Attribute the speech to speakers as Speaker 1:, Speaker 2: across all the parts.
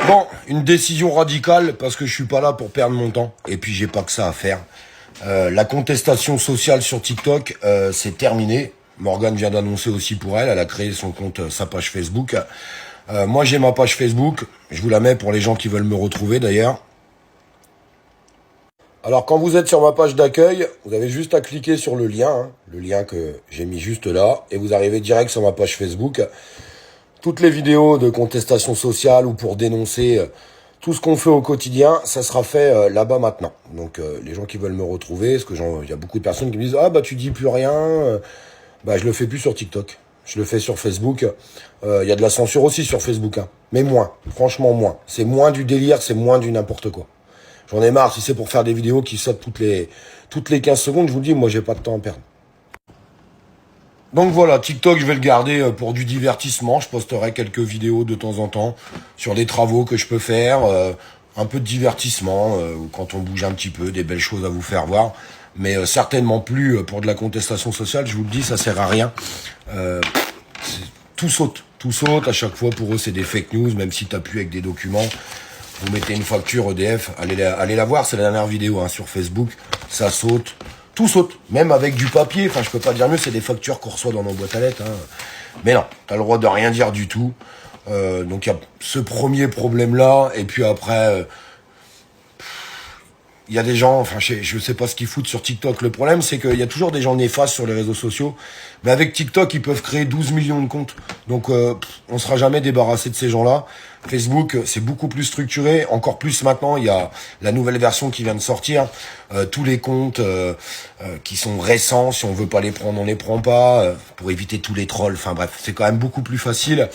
Speaker 1: Bon, une décision radicale parce que je suis pas là pour perdre mon temps. Et puis j'ai pas que ça à faire. La contestation sociale sur TikTok, c'est terminé. Morgane vient d'annoncer aussi pour elle. Elle a créé son compte, sa page Facebook. Moi j'ai ma page Facebook. Je vous la mets pour les gens qui veulent me retrouver d'ailleurs. Alors quand vous êtes sur ma page d'accueil, vous avez juste à cliquer sur le lien que j'ai mis juste là, et vous arrivez direct sur ma page Facebook. Toutes les vidéos de contestation sociale ou pour dénoncer tout ce qu'on fait au quotidien, ça sera fait là-bas maintenant. Donc les gens qui veulent me retrouver, parce que il y a beaucoup de personnes qui me disent « Ah bah tu dis plus rien bah je le fais plus sur TikTok. Je le fais sur Facebook. Il y a de la censure aussi sur Facebook, hein. Mais moins, franchement moins. C'est moins du délire, c'est moins du n'importe quoi. J'en ai marre, si c'est pour faire des vidéos qui sautent toutes les 15 secondes, je vous le dis, moi j'ai pas de temps à perdre. Donc voilà, TikTok, je vais le garder pour du divertissement. Je posterai quelques vidéos de temps en temps sur des travaux que je peux faire, un peu de divertissement, quand on bouge un petit peu, des belles choses à vous faire voir. Mais certainement plus pour de la contestation sociale, je vous le dis, ça sert à rien. Tout saute à chaque fois. Pour eux, c'est des fake news, même si tu appuies avec des documents. Vous mettez une facture EDF, allez la voir, c'est la dernière vidéo hein, sur Facebook, ça saute, tout saute, même avec du papier, enfin je peux pas dire mieux, c'est des factures qu'on reçoit dans nos boîtes à lettres. Hein. Mais non, t'as le droit de rien dire du tout. Donc il y a ce premier problème-là, et puis après, il y a des gens, enfin je sais pas ce qu'ils foutent sur TikTok. Le problème, c'est qu'il y a toujours des gens néfastes sur les réseaux sociaux. Mais avec TikTok, ils peuvent créer 12 millions de comptes. Donc on sera jamais débarrassé de ces gens-là. Facebook, c'est beaucoup plus structuré. Encore plus maintenant, il y a la nouvelle version qui vient de sortir. Tous les comptes qui sont récents, si on veut pas les prendre, on les prend pas. Pour éviter tous les trolls. Enfin bref, c'est quand même beaucoup plus facile.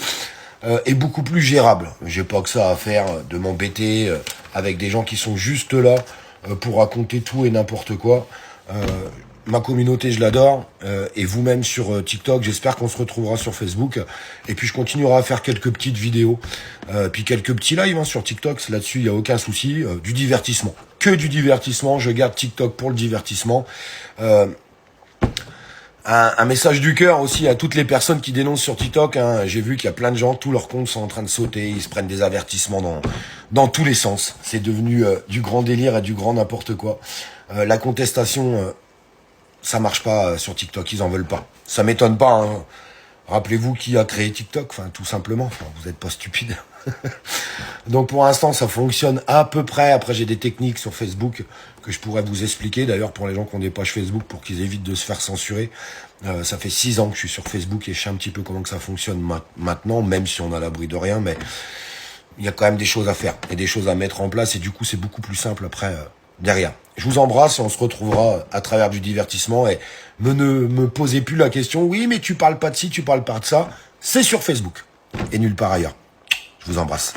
Speaker 1: Et beaucoup plus gérable. J'ai pas que ça à faire de m'embêter avec des gens qui sont juste là pour raconter tout et n'importe quoi. Ma communauté, je l'adore. Et vous-même sur TikTok, j'espère qu'on se retrouvera sur Facebook. Et puis je continuerai à faire quelques petites vidéos. Puis quelques petits lives hein, sur TikTok. Là-dessus, il n'y a aucun souci. Du divertissement. Que du divertissement. Je garde TikTok pour le divertissement. Un message du cœur aussi à toutes les personnes qui dénoncent sur TikTok. Hein. J'ai vu qu'il y a plein de gens, tous leurs comptes sont en train de sauter. Ils se prennent des avertissements dans tous les sens. C'est devenu du grand délire et du grand n'importe quoi. La contestation, ça marche pas sur TikTok. Ils en veulent pas. Ça m'étonne pas. Hein. Rappelez-vous qui a créé TikTok. Enfin, tout simplement. Enfin, vous n'êtes pas stupide. Donc pour l'instant, ça fonctionne à peu près. Après, j'ai des techniques sur Facebook que je pourrais vous expliquer. D'ailleurs, pour les gens qui ont des pages Facebook, pour qu'ils évitent de se faire censurer. Ça fait 6 ans que je suis sur Facebook et je sais un petit peu comment que ça fonctionne maintenant, même si on a l'abri de rien. Mais il y a quand même des choses à faire et des choses à mettre en place. Et du coup, c'est beaucoup plus simple après derrière. Je vous embrasse et on se retrouvera à travers du divertissement. Et ne me posez plus la question, oui, mais tu parles pas de ci, tu parles pas de ça. C'est sur Facebook et nulle part ailleurs. Je vous embrasse.